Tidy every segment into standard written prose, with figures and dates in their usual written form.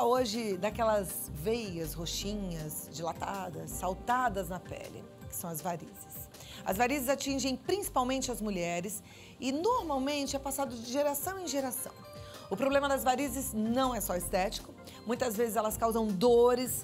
falar hoje daquelas veias roxinhas, dilatadas, saltadas na pele, que são as varizes. As varizes atingem principalmente as mulheres e normalmente é passado de geração em geração. O problema das varizes não é só estético, muitas vezes elas causam dores,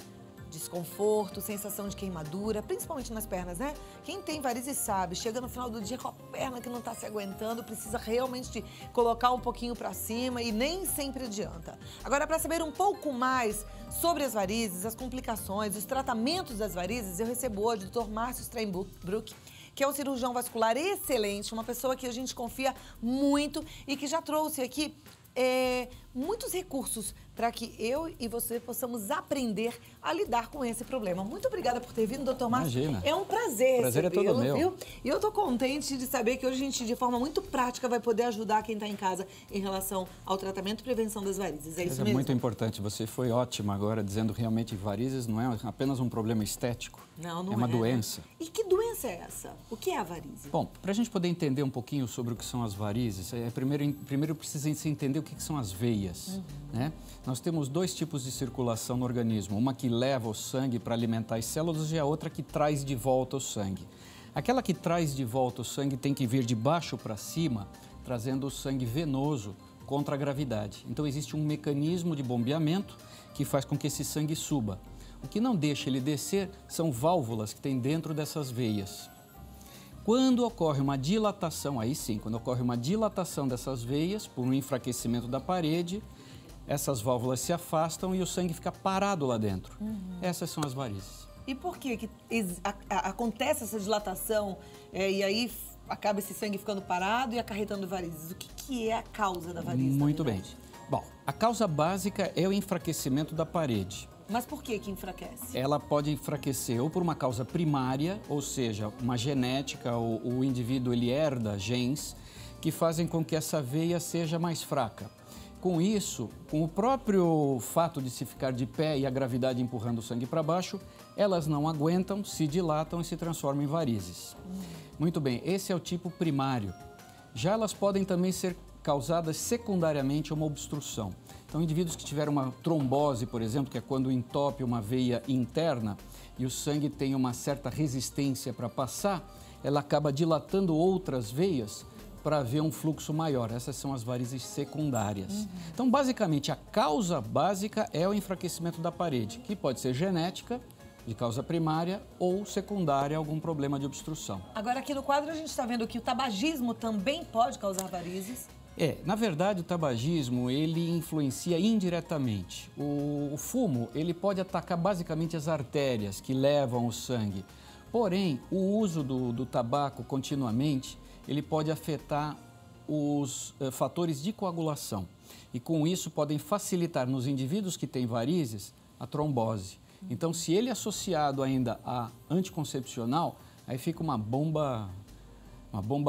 desconforto, sensação de queimadura, principalmente nas pernas, né? Quem tem varizes sabe, chega no final do dia com a perna que não tá se aguentando, precisa realmente de colocar um pouquinho pra cima e nem sempre adianta. Agora, para saber um pouco mais sobre as varizes, as complicações, os tratamentos das varizes, eu recebo hoje o Dr. Márcio Steinbrück, que é um cirurgião vascular excelente, uma pessoa que a gente confia muito e que já trouxe aqui muitos recursos para que eu e você possamos aprender a lidar com esse problema. Muito obrigada por ter vindo, doutor Márcio. Imagina. É um prazer. O prazer é todo meu. Viu? E eu tô contente de saber que hoje a gente, de forma muito prática, vai poder ajudar quem está em casa em relação ao tratamento e prevenção das varizes. É isso mesmo? É muito importante. Você foi ótima agora, dizendo realmente que varizes não é apenas um problema estético. Não é uma doença. E que doença é essa? O que é a varize? Bom, para a gente poder entender um pouquinho sobre o que são as varizes, primeiro precisa se entender o que são as veias, né? Nós temos dois tipos de circulação no organismo, uma que leva o sangue para alimentar as células e a outra que traz de volta o sangue. Aquela que traz de volta o sangue tem que vir de baixo para cima, trazendo o sangue venoso contra a gravidade. Então existe um mecanismo de bombeamento que faz com que esse sangue suba. O que não deixa ele descer são válvulas que tem dentro dessas veias. Quando ocorre uma dilatação, aí sim, quando ocorre uma dilatação dessas veias por um enfraquecimento da parede, essas válvulas se afastam e o sangue fica parado lá dentro. Essas são as varizes. E por que acontece essa dilatação e aí acaba esse sangue ficando parado e acarretando varizes? O que é a causa da varize? Muito bem. Bom, a causa básica é o enfraquecimento da parede. Mas por que enfraquece? Ela pode enfraquecer ou por uma causa primária, ou seja, uma genética, o indivíduo ele herda genes que fazem com que essa veia seja mais fraca. Com isso, com o próprio fato de se ficar de pé e a gravidade empurrando o sangue para baixo, elas não aguentam, se dilatam e se transformam em varizes. Muito bem, esse é o tipo primário. Já elas podem também ser causadas secundariamente a uma obstrução. Então, indivíduos que tiveram uma trombose, por exemplo, que é quando entope uma veia interna e o sangue tem uma certa resistência para passar, ela acaba dilatando outras veias para haver um fluxo maior. Essas são as varizes secundárias. Então, basicamente, a causa básica é o enfraquecimento da parede, que pode ser genética, de causa primária, ou secundária, algum problema de obstrução. Agora, aqui no quadro, a gente está vendo que o tabagismo também pode causar varizes. Na verdade, o tabagismo, ele influencia indiretamente. O fumo, ele pode atacar basicamente as artérias que levam o sangue. Porém, o uso do tabaco continuamente, ele pode afetar os fatores de coagulação. E com isso podem facilitar nos indivíduos que têm varizes a trombose. Então, se ele é associado ainda a anticoncepcional, aí fica uma bomba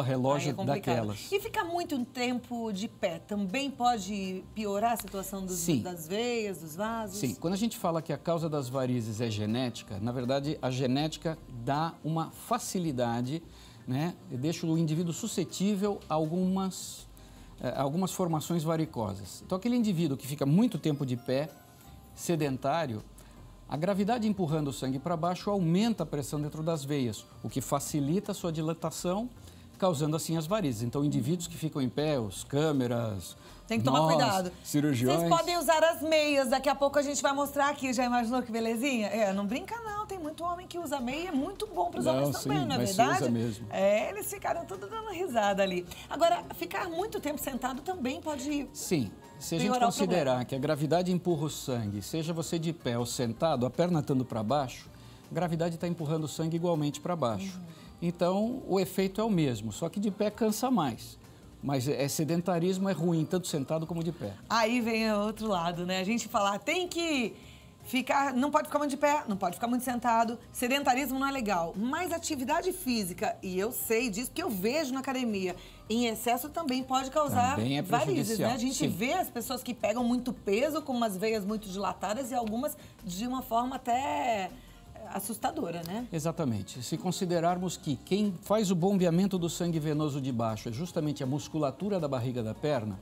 relógio daquelas. E ficar muito tempo de pé também pode piorar a situação das veias, dos vasos? Sim, quando a gente fala que a causa das varizes é genética, na verdade a genética dá uma facilidade, né? E deixa o indivíduo suscetível a algumas formações varicosas. Então aquele indivíduo que fica muito tempo de pé, sedentário, a gravidade empurrando o sangue para baixo aumenta a pressão dentro das veias, o que facilita a sua dilatação, causando assim as varizes. Então, indivíduos que ficam em pé, os câmeras, tem que tomar cuidado. Cirurgiões... Vocês podem usar as meias, daqui a pouco a gente vai mostrar aqui. Já imaginou que belezinha? Não brinca não, tem muito homem que usa meia, é muito bom para os homens também, não é verdade? Usa mesmo. Eles ficaram tudo dando risada ali. Agora, ficar muito tempo sentado também pode... Sim, se a gente considerar que a gravidade empurra o sangue, seja você de pé ou sentado, a perna estando para baixo, a gravidade está empurrando o sangue igualmente para baixo. Então, o efeito é o mesmo, só que de pé cansa mais. Mas sedentarismo é ruim, tanto sentado como de pé. Aí vem o outro lado, né? A gente falar, tem que ficar, não pode ficar muito de pé, não pode ficar muito sentado. Sedentarismo não é legal, mas atividade física, e eu sei disso, porque eu vejo na academia, em excesso também pode causar varizes, né? A gente vê as pessoas que pegam muito peso, com umas veias muito dilatadas e algumas de uma forma até... assustadora, né? Exatamente. Se considerarmos que quem faz o bombeamento do sangue venoso de baixo é justamente a musculatura da barriga da perna,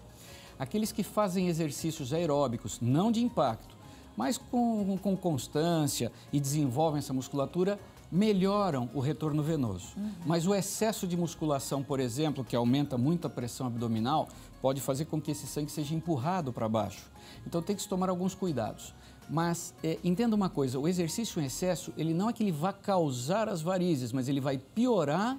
aqueles que fazem exercícios aeróbicos, não de impacto, Mas com constância e desenvolvem essa musculatura, melhoram o retorno venoso. Mas o excesso de musculação, por exemplo, que aumenta muito a pressão abdominal, pode fazer com que esse sangue seja empurrado para baixo. Então tem que se tomar alguns cuidados. Mas entenda uma coisa, o exercício em excesso, ele não é que ele vá causar as varizes, mas ele vai piorar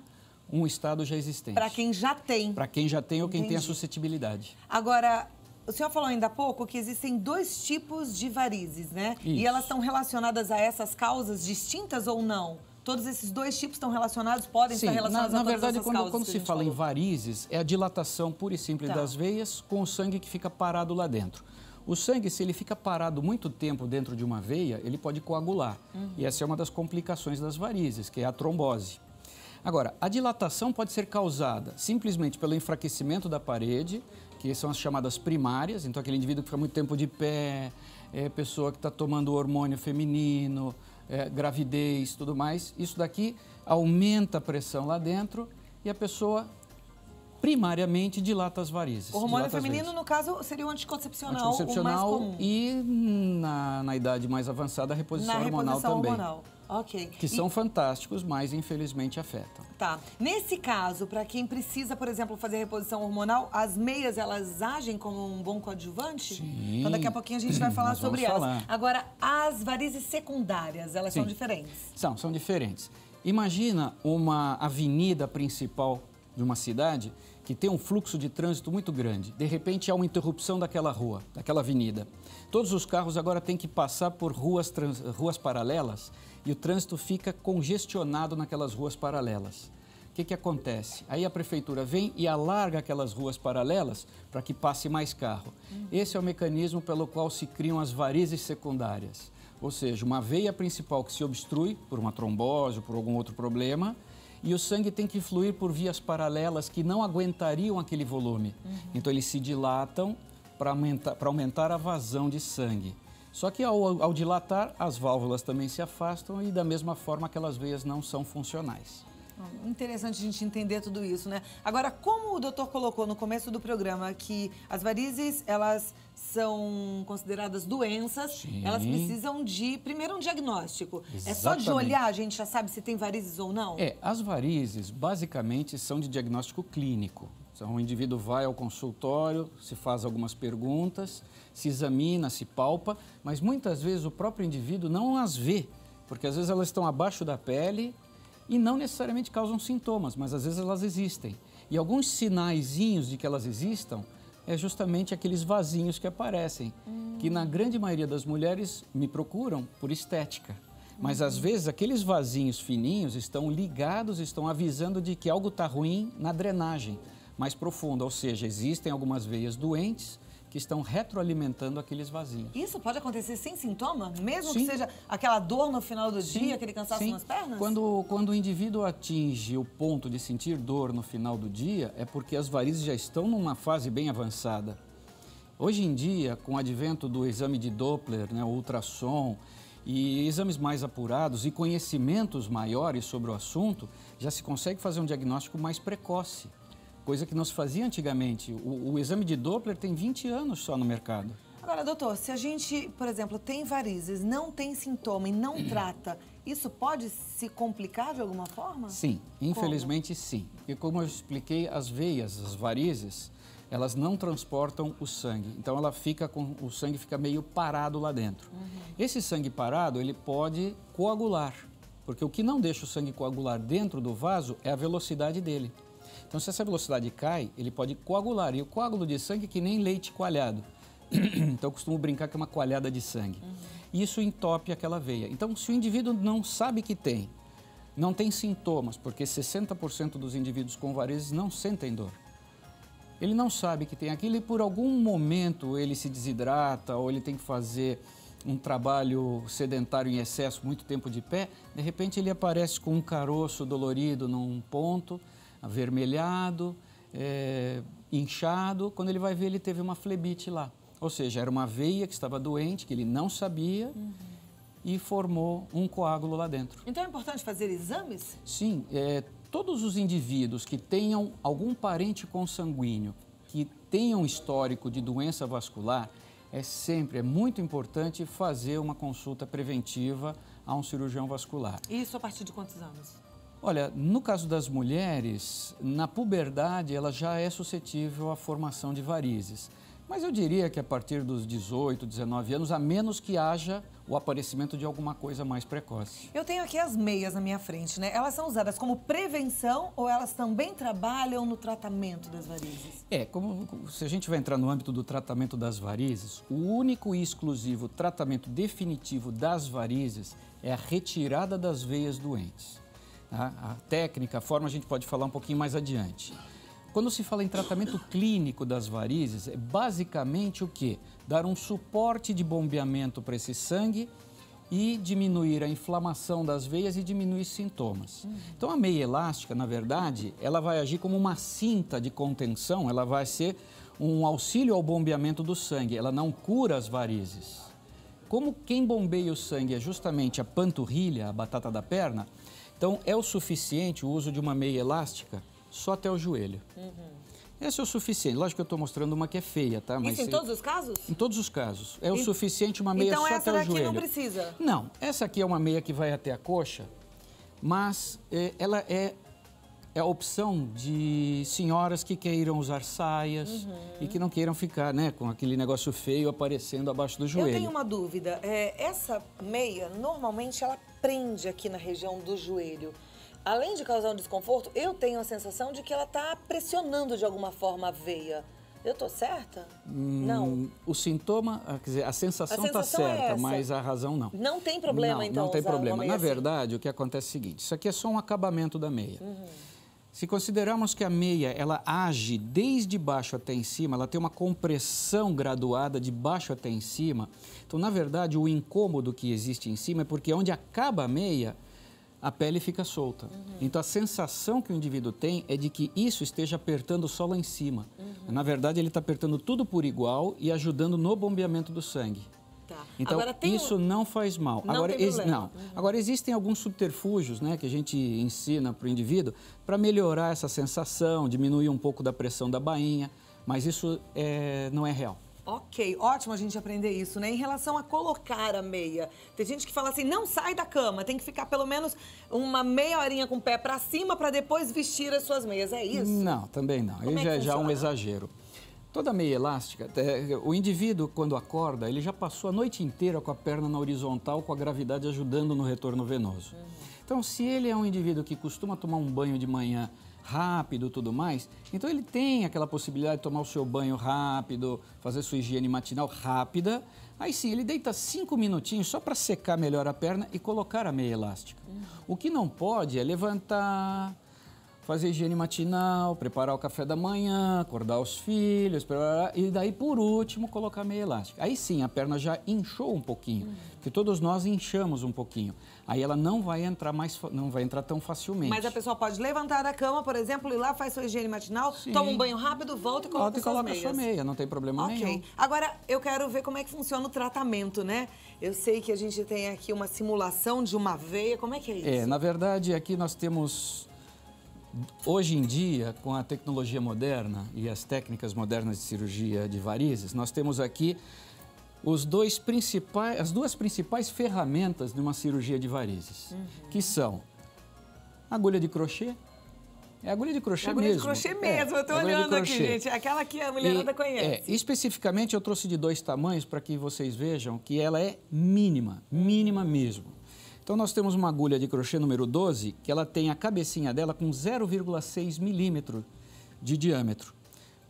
um estado já existente. Para quem já tem. Para quem já tem ou quem tem a suscetibilidade. Agora, o senhor falou ainda há pouco que existem 2 tipos de varizes, né? Isso. E elas estão relacionadas a essas causas distintas ou não? Todos esses 2 tipos estão relacionados, podem estar relacionados a todas essas causas? Na verdade, quando se fala em varizes, é a dilatação pura e simples das veias com o sangue que fica parado lá dentro. O sangue, se ele fica parado muito tempo dentro de uma veia, ele pode coagular. E essa é uma das complicações das varizes, que é a trombose. Agora, a dilatação pode ser causada simplesmente pelo enfraquecimento da parede, que são as chamadas primárias. Então, aquele indivíduo que fica muito tempo de pé, pessoa que está tomando hormônio feminino, gravidez, tudo mais. Isso daqui aumenta a pressão lá dentro e a pessoa primariamente dilata as varizes. O hormônio feminino, no caso, seria o anticoncepcional, o mais comum. E na idade mais avançada, a reposição hormonal também. Ok. Que são fantásticos, mas infelizmente afetam. Tá. Nesse caso, para quem precisa, por exemplo, fazer reposição hormonal, as meias, elas agem como um bom coadjuvante? Sim. Então, daqui a pouquinho a gente vai falar sobre elas. Falar. Agora, as varizes secundárias, elas são diferentes? São diferentes. Imagina uma avenida principal de uma cidade que tem um fluxo de trânsito muito grande. De repente, há uma interrupção daquela rua, daquela avenida. Todos os carros agora têm que passar por ruas paralelas e o trânsito fica congestionado naquelas ruas paralelas. O que acontece? Aí a prefeitura vem e alarga aquelas ruas paralelas para que passe mais carro. Esse é o mecanismo pelo qual se criam as varizes secundárias. Ou seja, uma veia principal que se obstrui por uma trombose ou por algum outro problema, e o sangue tem que fluir por vias paralelas que não aguentariam aquele volume. Então, eles se dilatam para aumentar a vazão de sangue. Só que ao dilatar, as válvulas também se afastam e, da mesma forma, aquelas veias não são funcionais. Interessante a gente entender tudo isso, né? Agora, como o doutor colocou no começo do programa que as varizes, elas são consideradas doenças, Sim. Elas precisam de, primeiro, um diagnóstico. Exatamente. É só de olhar, a gente já sabe se tem varizes ou não? As varizes, basicamente, são de diagnóstico clínico. Então, o indivíduo vai ao consultório, se faz algumas perguntas, se examina, se palpa, mas muitas vezes o próprio indivíduo não as vê, porque às vezes elas estão abaixo da pele e não necessariamente causam sintomas, mas às vezes elas existem. E alguns sinaizinhos de que elas existam é justamente aqueles vasinhos que aparecem, que na grande maioria das mulheres me procuram por estética. Mas às vezes aqueles vasinhos fininhos estão ligados, estão avisando de que algo está ruim na drenagem mais profunda, ou seja, existem algumas veias doentes que estão retroalimentando aqueles vasinhos. Isso pode acontecer sem sintoma? Mesmo Sim. que seja aquela dor no final do dia, aquele cansaço nas pernas? Quando o indivíduo atinge o ponto de sentir dor no final do dia, é porque as varizes já estão numa fase bem avançada. Hoje em dia, com o advento do exame de Doppler, o ultrassom, e exames mais apurados e conhecimentos maiores sobre o assunto, já se consegue fazer um diagnóstico mais precoce. Coisa que não se fazia antigamente. O exame de Doppler tem 20 anos só no mercado. Agora, doutor, se a gente, por exemplo, tem varizes, não tem sintoma e não trata, isso pode se complicar de alguma forma? Sim, infelizmente sim. E como eu expliquei, as veias, as varizes, elas não transportam o sangue. Então, o sangue fica meio parado lá dentro. Esse sangue parado, ele pode coagular, porque o que não deixa o sangue coagular dentro do vaso é a velocidade dele. Então, se essa velocidade cai, ele pode coagular. E o coágulo de sangue é que nem leite coalhado. Então, eu costumo brincar que é uma coalhada de sangue. E isso entope aquela veia. Então, se o indivíduo não sabe que tem, não tem sintomas, porque 60% dos indivíduos com varizes não sentem dor. Ele não sabe que tem aquilo e por algum momento ele se desidrata ou ele tem que fazer um trabalho sedentário em excesso, muito tempo de pé, de repente ele aparece com um caroço dolorido num ponto, avermelhado, inchado. Quando ele vai ver, ele teve uma flebite lá. Ou seja, era uma veia que estava doente, que ele não sabia e formou um coágulo lá dentro. Então é importante fazer exames? Sim, todos os indivíduos que tenham algum parente consanguíneo, que tenham histórico de doença vascular, é muito importante fazer uma consulta preventiva a um cirurgião vascular. Isso a partir de quantos anos? Olha, no caso das mulheres, na puberdade ela já é suscetível à formação de varizes. Mas eu diria que a partir dos 18, 19 anos, a menos que haja o aparecimento de alguma coisa mais precoce. Eu tenho aqui as meias na minha frente, né? Elas são usadas como prevenção ou elas também trabalham no tratamento das varizes? Se a gente vai entrar no âmbito do tratamento das varizes, o único e exclusivo tratamento definitivo das varizes é a retirada das veias doentes. A técnica, a forma, a gente pode falar um pouquinho mais adiante. Quando se fala em tratamento clínico das varizes, é basicamente o quê? Dar um suporte de bombeamento para esse sangue e diminuir a inflamação das veias e diminuir sintomas. Então, a meia elástica, na verdade, ela vai agir como uma cinta de contenção, ela vai ser um auxílio ao bombeamento do sangue, ela não cura as varizes. Como quem bombeia o sangue é justamente a panturrilha, a batata da perna, então é o suficiente o uso de uma meia elástica só até o joelho. Esse é o suficiente. Lógico que eu estou mostrando uma que é feia, tá? Mas isso em todos os casos? Em todos os casos. É o suficiente uma meia só até o joelho. Então essa daqui não precisa? Não. Essa aqui é uma meia que vai até a coxa, mas ela é a opção de senhoras que queiram usar saias e que não queiram ficar, né, com aquele negócio feio aparecendo abaixo do joelho. Eu tenho uma dúvida. Essa meia, normalmente, ela prende aqui na região do joelho. Além de causar um desconforto, eu tenho a sensação de que ela está pressionando de alguma forma a veia. Eu estou certa? Não. O sintoma, quer dizer, a sensação está certa, mas a razão não. Não tem problema, então, não tem usar problema. uma meia Na assim? verdade, o que acontece é o seguinte, isso aqui é só um acabamento da meia. Se considerarmos que a meia, ela age desde baixo até em cima, ela tem uma compressão graduada de baixo até em cima, então, na verdade, o incômodo que existe em cima é porque onde acaba a meia, a pele fica solta. Então, a sensação que o indivíduo tem é de que isso esteja apertando só lá em cima. Na verdade, ele está apertando tudo por igual e ajudando no bombeamento do sangue. Tá. Então, Agora, isso não faz mal. Não Agora, tem problema. Agora, existem alguns subterfúgios, né, que a gente ensina para o indivíduo para melhorar essa sensação, diminuir um pouco da pressão da bainha, mas isso não é real. Ok, ótimo a gente aprender isso, né? Em relação a colocar a meia, tem gente que fala assim, não sai da cama, tem que ficar pelo menos uma meia horinha com o pé para cima para depois vestir as suas meias, é isso? Não, também não. Como Aí já é um funciona? exagero. Toda meia elástica, o indivíduo, quando acorda, ele já passou a noite inteira com a perna na horizontal, com a gravidade ajudando no retorno venoso. Então, se ele é um indivíduo que costuma tomar um banho de manhã rápido e tudo mais, então ele tem aquela possibilidade de tomar o seu banho rápido, fazer sua higiene matinal rápida, aí sim, ele deita 5 minutinhos só para secar melhor a perna e colocar a meia elástica. O que não pode é levantar, fazer higiene matinal, preparar o café da manhã, acordar os filhos, e daí, por último, colocar a meia elástica. Aí sim, a perna já inchou um pouquinho, porque todos nós inchamos um pouquinho. Aí ela não vai entrar tão facilmente. Mas a pessoa pode levantar da cama, por exemplo, ir lá, faz sua higiene matinal, toma um banho rápido, volta e coloca suas meias. Coloca a sua meia, não tem problema nenhum. Agora, eu quero ver como é que funciona o tratamento, né? Eu sei que a gente tem aqui uma simulação de uma veia, como é que é isso? Na verdade, aqui nós temos... Hoje em dia, com a tecnologia moderna e as técnicas modernas de cirurgia de varizes, nós temos aqui as duas principais ferramentas de uma cirurgia de varizes, que são agulha de crochê. É agulha de crochê mesmo. Agulha de crochê mesmo, eu estou olhando aqui, gente. É aquela que a mulherada conhece. Especificamente, eu trouxe de 2 tamanhos para que vocês vejam que ela é mínima mesmo. Então, nós temos uma agulha de crochê número 12, que ela tem a cabecinha dela com 0,6 milímetro de diâmetro.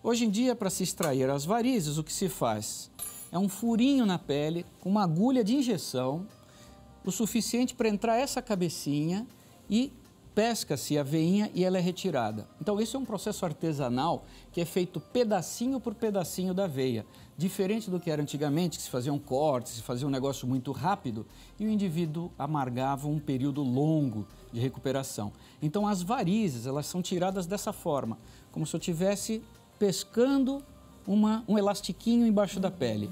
Hoje em dia, para se extrair as varizes, o que se faz é um furinho na pele com uma agulha de injeção, o suficiente para entrar essa cabecinha e pesca-se a veinha e ela é retirada. Então, esse é um processo artesanal que é feito pedacinho por pedacinho da veia. Diferente do que era antigamente, que se fazia um corte, se fazia um negócio muito rápido e o indivíduo amargava um período longo de recuperação. Então, as varizes, elas são tiradas dessa forma, como se eu estivesse pescando um elastiquinho embaixo da pele,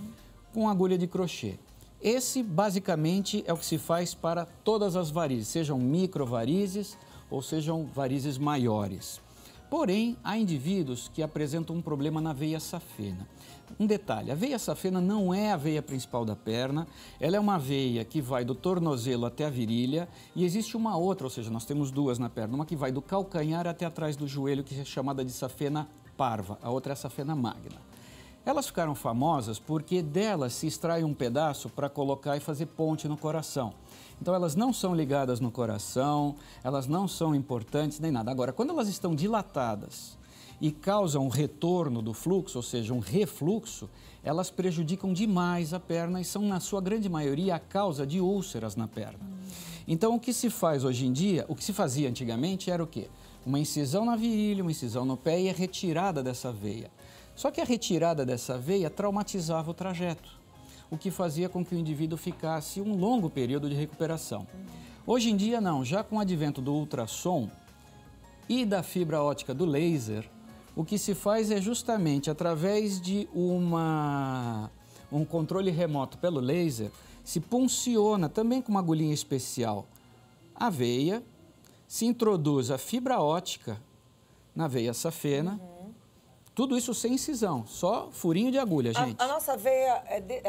com agulha de crochê. Esse, basicamente, é o que se faz para todas as varizes, sejam microvarizes ou sejam varizes maiores. Porém, há indivíduos que apresentam um problema na veia safena. Um detalhe, a veia safena não é a veia principal da perna, ela é uma veia que vai do tornozelo até a virilha e existe uma outra, ou seja, nós temos duas na perna, uma que vai do calcanhar até atrás do joelho, que é chamada de safena parva, a outra é a safena magna. Elas ficaram famosas porque delas se extrai um pedaço para colocar e fazer ponte no coração. Então elas não são ligadas no coração, elas não são importantes nem nada. Agora, quando elas estão dilatadas e causam um retorno do fluxo, ou seja, um refluxo, elas prejudicam demais a perna e são, na sua grande maioria, a causa de úlceras na perna. Então, o que se faz hoje em dia, o que se fazia antigamente era o quê? Uma incisão na virilha, uma incisão no pé e a retirada dessa veia. Só que a retirada dessa veia traumatizava o trajeto, o que fazia com que o indivíduo ficasse um longo período de recuperação. Hoje em dia, não. Já com o advento do ultrassom e da fibra ótica do laser, o que se faz é justamente, através de um controle remoto pelo laser, se punciona também com uma agulhinha especial a veia, se introduz a fibra ótica na veia safena, tudo isso sem incisão, só furinho de agulha, gente. A nossa veia,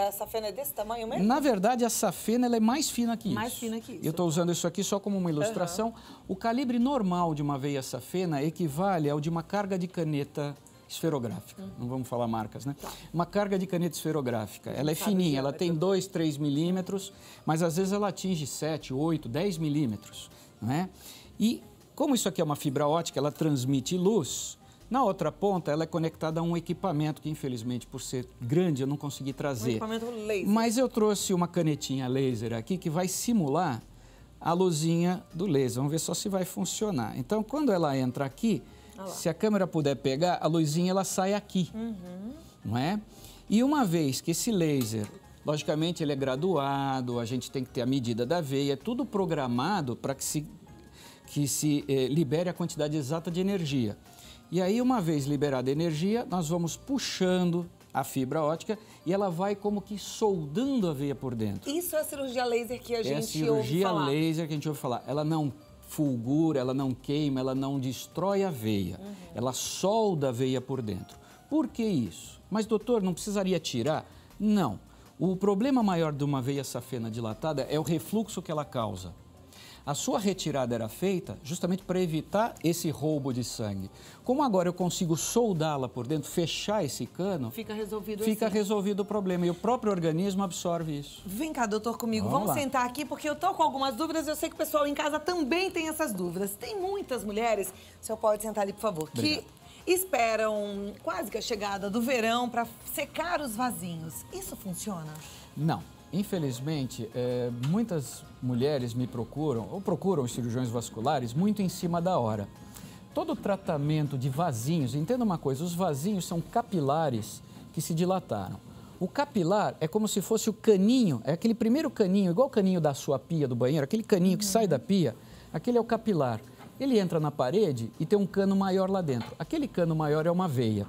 a safena é desse tamanho mesmo? Na verdade, a safena ela é mais fina que isso. Mais fina que isso. Eu estou usando isso aqui só como uma ilustração. O calibre normal de uma veia safena equivale ao de uma carga de caneta esferográfica. Não vamos falar marcas, né? Tá. Uma carga de caneta esferográfica. Ela é fininha, ela tem 2, 3 milímetros, mas às vezes ela atinge 7, 8, 10 milímetros, não é? E como isso aqui é uma fibra ótica, ela transmite luz. Na outra ponta, ela é conectada a um equipamento que, infelizmente, por ser grande, eu não consegui trazer. Um equipamento laser. Mas eu trouxe uma canetinha laser aqui que vai simular a luzinha do laser. Vamos ver só se vai funcionar. Então, quando ela entra aqui, se a câmera puder pegar, a luzinha ela sai aqui, não é? E uma vez que esse laser, logicamente, ele é graduado, a gente tem que ter a medida da veia, é tudo programado para que se libere a quantidade exata de energia. E aí, uma vez liberada a energia, nós vamos puxando a fibra ótica e ela vai como que soldando a veia por dentro. Isso é a cirurgia laser que a gente ouve falar. É a cirurgia laser que a gente ouve falar. Ela não fulgura, ela não queima, ela não destrói a veia. Ela solda a veia por dentro. Por que isso? Mas, doutor, não precisaria tirar? Não. O problema maior de uma veia safena dilatada é o refluxo que ela causa. A sua retirada era feita justamente para evitar esse roubo de sangue. Como agora eu consigo soldá-la por dentro, fechar esse cano, fica resolvido resolvido o problema e o próprio organismo absorve isso. Vem cá, doutor, comigo. Vamos sentar aqui porque eu tô com algumas dúvidas. Eu sei que o pessoal em casa também tem essas dúvidas. Tem muitas mulheres, o senhor pode sentar ali, por favor, Obrigado. Que esperam quase que a chegada do verão para secar os vasinhos. Isso funciona? Não. Infelizmente, muitas mulheres me procuram, ou procuram os cirurgiões vasculares, muito em cima da hora. Todo tratamento de vasinhos, entenda uma coisa, os vasinhos são capilares que se dilataram. O capilar é como se fosse o caninho, é aquele primeiro caninho, igual o caninho da sua pia do banheiro, aquele caninho que sai da pia, aquele é o capilar. Ele entra na parede e tem um cano maior lá dentro. Aquele cano maior é uma veia.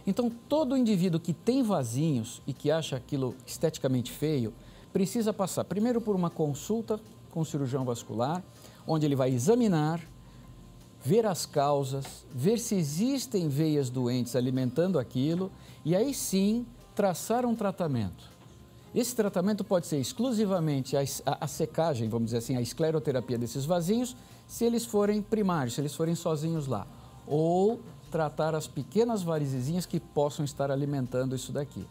Então, todo indivíduo que tem vasinhos e que acha aquilo esteticamente feio, precisa passar primeiro por uma consulta com o cirurgião vascular, onde ele vai examinar, ver as causas, ver se existem veias doentes alimentando aquilo e aí sim traçar um tratamento. Esse tratamento pode ser exclusivamente a secagem, vamos dizer assim, a escleroterapia desses vasinhos, se eles forem primários, se eles forem sozinhos lá, ou tratar as pequenas varizezinhas que possam estar alimentando isso daqui.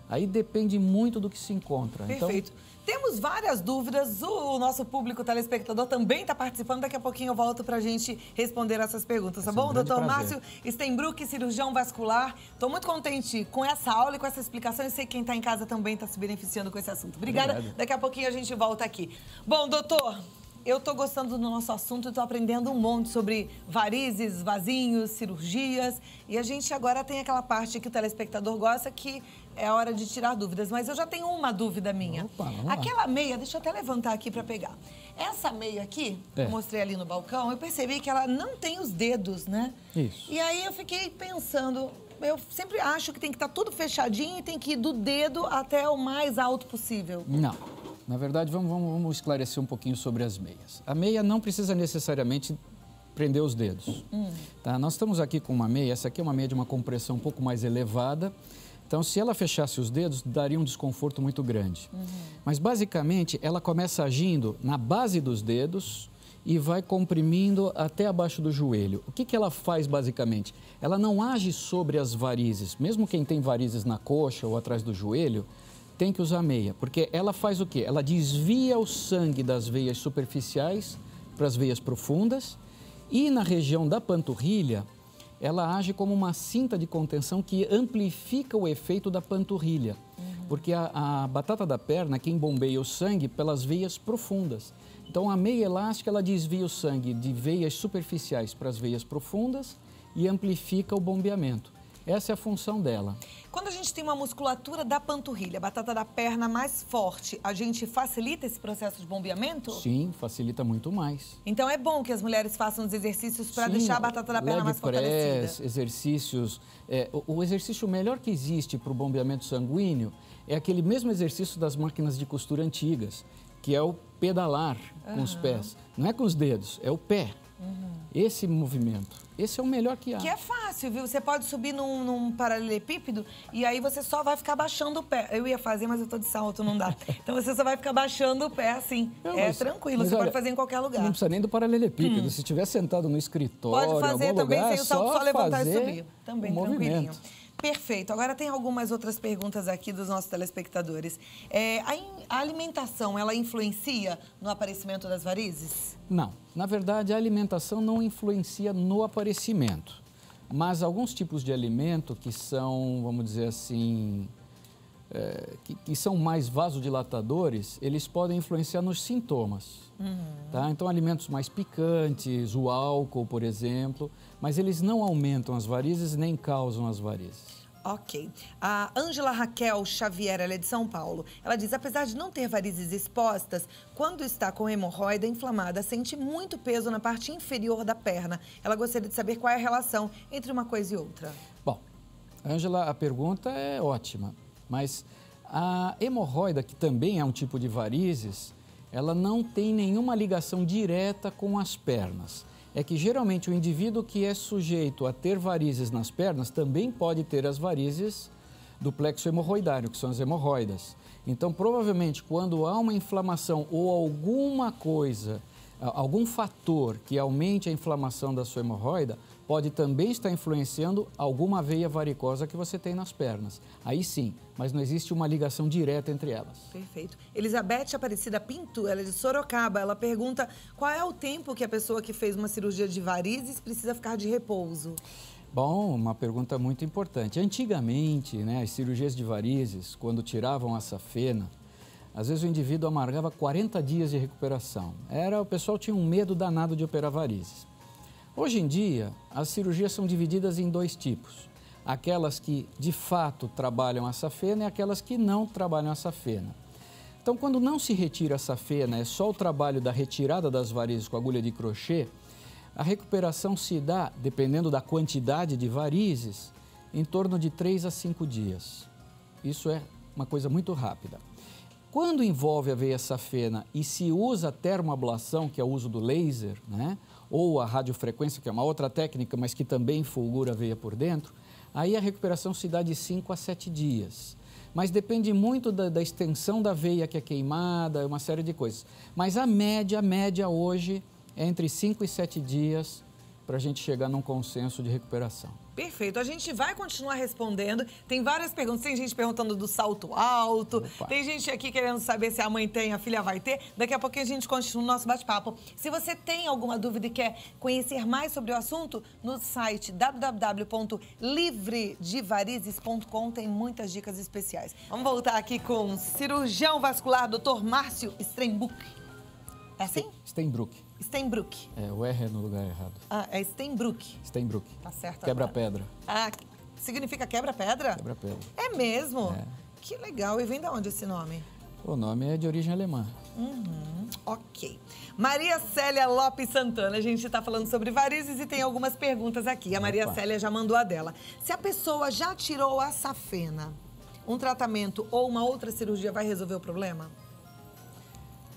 Aí depende muito do que se encontra. Perfeito. Então, temos várias dúvidas, o nosso público telespectador também está participando. Daqui a pouquinho eu volto para a gente responder essas perguntas, tá bom? Doutor Márcio Stenbruck, cirurgião vascular. Estou muito contente com essa aula e com essa explicação. Eu sei que quem está em casa também está se beneficiando com esse assunto. Obrigada. Obrigado. Daqui a pouquinho a gente volta aqui. Bom, doutor, eu estou gostando do nosso assunto e estou aprendendo um monte sobre varizes, vasinhos, cirurgias. E a gente agora tem aquela parte que o telespectador gosta, que é a hora de tirar dúvidas. Mas eu já tenho uma dúvida minha. Opa, aquela meia, deixa eu até levantar aqui para pegar. Essa meia aqui, eu mostrei ali no balcão, eu percebi que ela não tem os dedos, né? Isso. E aí eu fiquei pensando, eu sempre acho que tem que estar tudo fechadinho e tem que ir do dedo até o mais alto possível. Não. Na verdade, vamos esclarecer um pouquinho sobre as meias. A meia não precisa necessariamente prender os dedos. Tá? Nós estamos aqui com uma meia, essa aqui é uma meia de uma compressão um pouco mais elevada. Então, se ela fechasse os dedos, daria um desconforto muito grande. Mas, basicamente, ela começa agindo na base dos dedos e vai comprimindo até abaixo do joelho. O que ela faz, basicamente? Ela não age sobre as varizes. Mesmo quem tem varizes na coxa ou atrás do joelho, tem que usar meia. Porque ela faz o quê? Ela desvia o sangue das veias superficiais para as veias profundas e na região da panturrilha, ela age como uma cinta de contenção que amplifica o efeito da panturrilha. Porque a batata da perna, quem bombeia o sangue pelas veias profundas. Então, a meia elástica, ela desvia o sangue de veias superficiais para as veias profundas e amplifica o bombeamento. Essa é a função dela. Quando a gente tem uma musculatura da panturrilha, a batata da perna mais forte, a gente facilita esse processo de bombeamento? Sim, facilita muito mais. Então é bom que as mulheres façam os exercícios para deixar a batata da perna mais fortalecida. Exercícios. O exercício melhor que existe para o bombeamento sanguíneo é aquele mesmo exercício das máquinas de costura antigas, que é o pedalar com os pés. Não é com os dedos, é o pé. Esse movimento, esse é o melhor que há. Que é fácil, viu? Você pode subir num paralelepípedo e aí você só vai ficar baixando o pé. Eu ia fazer, mas eu tô de salto, não dá. Então você só vai ficar baixando o pé, assim. Tranquilo, você pode fazer em qualquer lugar. Não precisa nem do paralelepípedo. Se estiver sentado no escritório, pode fazer algum também, lugar, sem o salto, só levantar e subir. Também, tranquilinho. Perfeito. Agora tem algumas outras perguntas aqui dos nossos telespectadores. A alimentação, ela influencia no aparecimento das varizes? Não. Na verdade, a alimentação não influencia no aparecimento. Mas alguns tipos de alimento que são, vamos dizer assim, que são mais vasodilatadores, eles podem influenciar nos sintomas. Tá? Então, alimentos mais picantes, o álcool, por exemplo, mas eles não aumentam as varizes nem causam as varizes. Ok. A Ângela Raquel Xavier, ela é de São Paulo. Ela diz, apesar de não ter varizes expostas, quando está com hemorroida inflamada, sente muito peso na parte inferior da perna. Ela gostaria de saber qual é a relação entre uma coisa e outra. Bom, Ângela, a pergunta é ótima, mas a hemorroida, que também é um tipo de varizes, ela não tem nenhuma ligação direta com as pernas. É que geralmente o indivíduo que é sujeito a ter varizes nas pernas também pode ter as varizes do plexo hemorroidário, que são as hemorroidas. Então, provavelmente, quando há uma inflamação ou alguma coisa, algum fator que aumente a inflamação da sua hemorroida, pode também estar influenciando alguma veia varicosa que você tem nas pernas. Aí sim, mas não existe uma ligação direta entre elas. Perfeito. Elizabeth Aparecida Pinto, ela é de Sorocaba, ela pergunta qual é o tempo que a pessoa que fez uma cirurgia de varizes precisa ficar de repouso? Bom, uma pergunta muito importante. Antigamente, as cirurgias de varizes, quando tiravam a safena, às vezes o indivíduo amargava 40 dias de recuperação. O pessoal tinha um medo danado de operar varizes. Hoje em dia, as cirurgias são divididas em dois tipos. Aquelas que, de fato, trabalham a safena e aquelas que não trabalham a safena. Então, quando não se retira a safena, é só o trabalho da retirada das varizes com agulha de crochê, a recuperação se dá, dependendo da quantidade de varizes, em torno de 3 a 5 dias. Isso é uma coisa muito rápida. Quando envolve a veia safena e se usa a termoablação, que é o uso do laser, ou a radiofrequência, que é uma outra técnica, mas que também fulgura a veia por dentro, aí a recuperação se dá de 5 a 7 dias. Mas depende muito da extensão da veia que é queimada, uma série de coisas. Mas a média hoje é entre 5 e 7 dias para a gente chegar num consenso de recuperação. Perfeito. A gente vai continuar respondendo. Tem várias perguntas. Tem gente perguntando do salto alto. Opa. Tem gente aqui querendo saber se a mãe tem, a filha vai ter. Daqui a pouquinho a gente continua o nosso bate-papo. Se você tem alguma dúvida e quer conhecer mais sobre o assunto, no site www.livredevarizes.com tem muitas dicas especiais. Vamos voltar aqui com o cirurgião vascular, Dr. Márcio Steinbruch. É assim? Steinbruch. Steinbruch. O R é no lugar errado. É Steinbruch. Steinbruch. Tá certo. Quebra-pedra. Significa quebra-pedra? Quebra-pedra. É mesmo? É. Que legal. E vem de onde esse nome? O nome é de origem alemã. Ok. Maria Célia Lopes Santana, a gente está falando sobre varizes e tem algumas perguntas aqui. A Maria Célia já mandou a dela. Se a pessoa já tirou a safena, um tratamento ou uma outra cirurgia vai resolver o problema?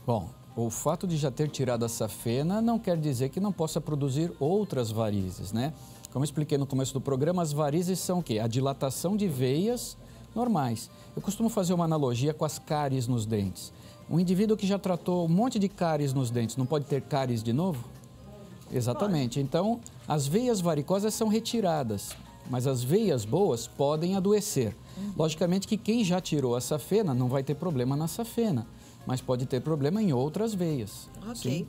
Bom, o fato de já ter tirado a safena não quer dizer que não possa produzir outras varizes, né? Como eu expliquei no começo do programa, as varizes são o quê? A dilatação de veias normais. Eu costumo fazer uma analogia com as cáries nos dentes. Um indivíduo que já tratou um monte de cáries nos dentes, não pode ter cáries de novo? Exatamente. Então, as veias varicosas são retiradas, mas as veias boas podem adoecer. Logicamente que quem já tirou a safena não vai ter problema na safena, mas pode ter problema em outras veias. Ok. Sim.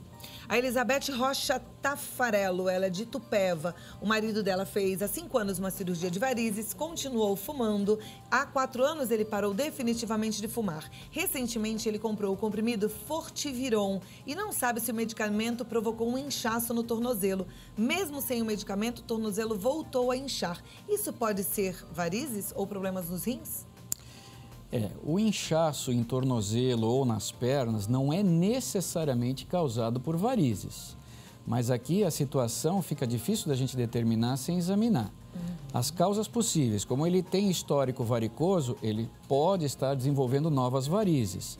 A Elizabeth Rocha Tafarello, ela é de Itupeva. O marido dela fez há 5 anos uma cirurgia de varizes, continuou fumando. Há 4 anos ele parou definitivamente de fumar. Recentemente ele comprou o comprimido Fortiviron e não sabe se o medicamento provocou um inchaço no tornozelo. Mesmo sem o medicamento, o tornozelo voltou a inchar. Isso pode ser varizes ou problemas nos rins? O inchaço em tornozelo ou nas pernas não é necessariamente causado por varizes. Mas aqui a situação fica difícil da gente determinar sem examinar. As causas possíveis, como ele tem histórico varicoso, ele pode estar desenvolvendo novas varizes.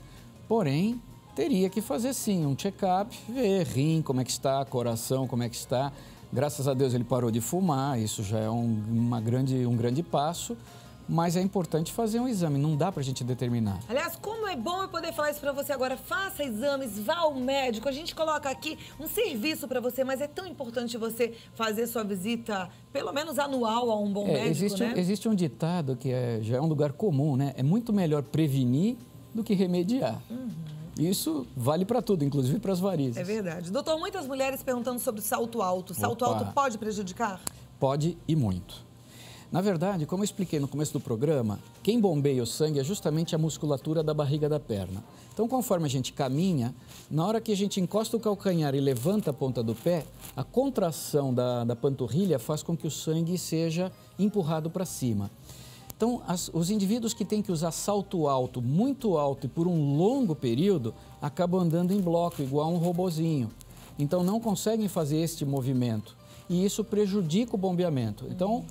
Porém, teria que fazer sim um check-up, ver rim, como é que está, coração, como é que está. Graças a Deus ele parou de fumar, isso já é um grande passo. Mas é importante fazer um exame, não dá pra gente determinar. Aliás, como é bom eu poder falar isso pra você agora. Faça exames, vá ao médico. A gente coloca aqui um serviço pra você, mas é tão importante você fazer sua visita, pelo menos anual, a um bom médico, né? Existe um ditado que já é um lugar comum, né? É muito melhor prevenir do que remediar. Isso vale para tudo, inclusive para as varizes. É verdade. Doutor, muitas mulheres perguntando sobre salto alto. Salto alto pode prejudicar? Pode e muito. Na verdade, como eu expliquei no começo do programa, quem bombeia o sangue é justamente a musculatura da barriga da perna. Então, conforme a gente caminha, na hora que a gente encosta o calcanhar e levanta a ponta do pé, a contração da panturrilha faz com que o sangue seja empurrado para cima. Então, os indivíduos que têm que usar salto alto, muito alto e por um longo período, acabam andando em bloco, igual um robozinho. Então, não conseguem fazer este movimento e isso prejudica o bombeamento. Então,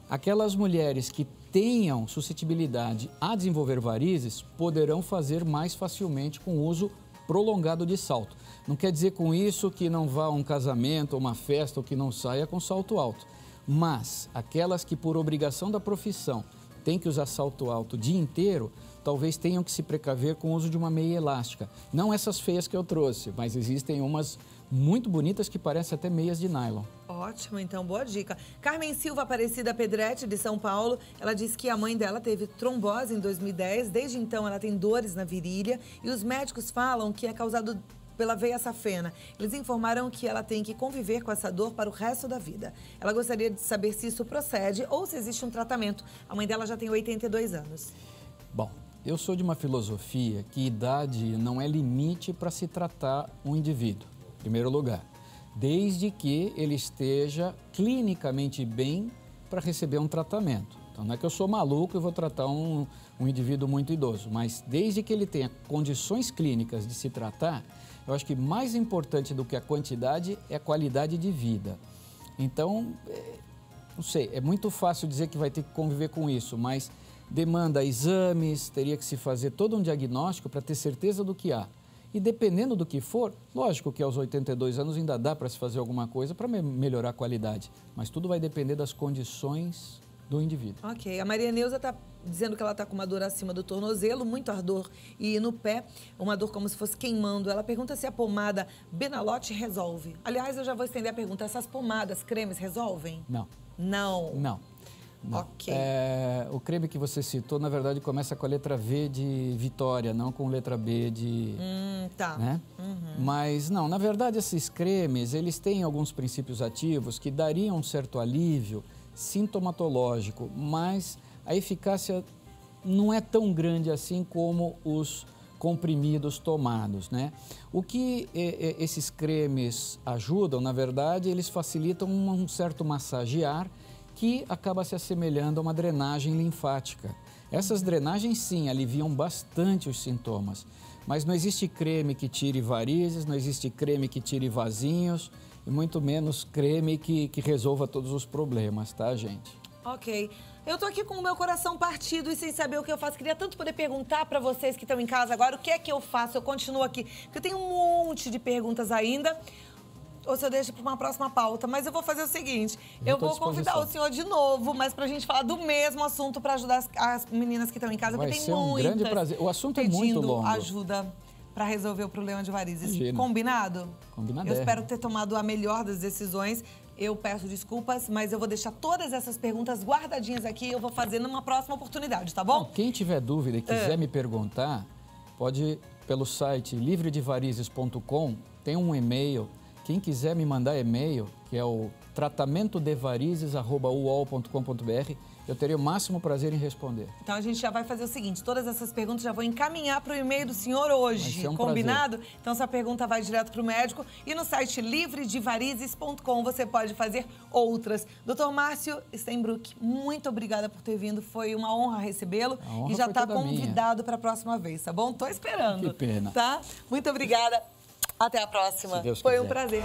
aquelas mulheres que tenham suscetibilidade a desenvolver varizes poderão fazer mais facilmente com o uso prolongado de salto. Não quer dizer com isso que não vá a um casamento, uma festa ou que não saia com salto alto. Mas aquelas que por obrigação da profissão têm que usar salto alto o dia inteiro, talvez tenham que se precaver com o uso de uma meia elástica. Não essas feias que eu trouxe, mas existem umas muito bonitas que parecem até meias de nylon. Ótimo, então, boa dica. Carmen Silva Aparecida Pedretti, de São Paulo, ela disse que a mãe dela teve trombose em 2010, desde então ela tem dores na virilha e os médicos falam que é causado pela veia safena. Eles informaram que ela tem que conviver com essa dor para o resto da vida. Ela gostaria de saber se isso procede ou se existe um tratamento. A mãe dela já tem 82 anos. Bom, eu sou de uma filosofia que idade não é limite para se tratar um indivíduo, em primeiro lugar, desde que ele esteja clinicamente bem para receber um tratamento. Então, não é que eu sou maluco e vou tratar um indivíduo muito idoso, mas desde que ele tenha condições clínicas de se tratar, eu acho que mais importante do que a quantidade é a qualidade de vida. Então, não sei, é muito fácil dizer que vai ter que conviver com isso, mas demanda exames, teria que se fazer todo um diagnóstico para ter certeza do que há. E dependendo do que for, lógico que aos 82 anos ainda dá para se fazer alguma coisa para melhorar a qualidade, mas tudo vai depender das condições do indivíduo. Ok, a Maria Neuza está dizendo que ela está com uma dor acima do tornozelo, muito ardor e no pé, uma dor como se fosse queimando. Ela pergunta se a pomada Benalote resolve. Aliás, eu já vou estender a pergunta, essas pomadas, cremes, resolvem? Não. Não? Não. Não. Ok. O creme que você citou, na verdade, começa com a letra V de Vitória, não com letra B de... Tá. Né? Mas, não, na verdade, esses cremes, eles têm alguns princípios ativos que dariam um certo alívio sintomatológico, mas a eficácia não é tão grande assim como os comprimidos tomados, né? O que esses cremes ajudam, na verdade, eles facilitam um certo massagear que acaba se assemelhando a uma drenagem linfática. Essas drenagens, sim, aliviam bastante os sintomas, mas não existe creme que tire varizes, não existe creme que tire vasinhos e muito menos creme que resolva todos os problemas, tá, gente? Ok. Eu tô aqui com o meu coração partido e sem saber o que eu faço. Queria tanto poder perguntar pra vocês que estão em casa agora o que é que eu faço. Eu continuo aqui, porque eu tenho um monte de perguntas ainda. Ou se eu deixo para uma próxima pauta. Mas eu vou fazer o seguinte, eu vou convidar o senhor de novo, mas pra gente falar do mesmo assunto para ajudar as meninas que estão em casa, Vai porque tem ser um muitas grande prazer. O assunto é muito longo. Ajuda para resolver o problema de varizes. Imagina. Combinado? Combinado. Eu espero ter tomado a melhor das decisões. Eu peço desculpas, mas eu vou deixar todas essas perguntas guardadinhas aqui e eu vou fazer numa próxima oportunidade, tá bom? Bom, quem tiver dúvida e quiser me perguntar, pode ir pelo site livredevarizes.com, tem um e-mail. Quem quiser me mandar e-mail, que é o tratamentodevarizes@uol.com.br, eu terei o máximo prazer em responder. Então a gente já vai fazer o seguinte, todas essas perguntas já vou encaminhar para o e-mail do senhor hoje, Vai ser um combinado? prazer. Então essa pergunta vai direto para o médico e no site livredevarizes.com você pode fazer outras. Dr. Márcio Steinbruch, muito obrigada por ter vindo, foi uma honra recebê-lo e já está convidado para a próxima vez, tá bom? Tô esperando. Que pena. Tá? Muito obrigada. Até a próxima. Se Deus Foi quiser. um prazer.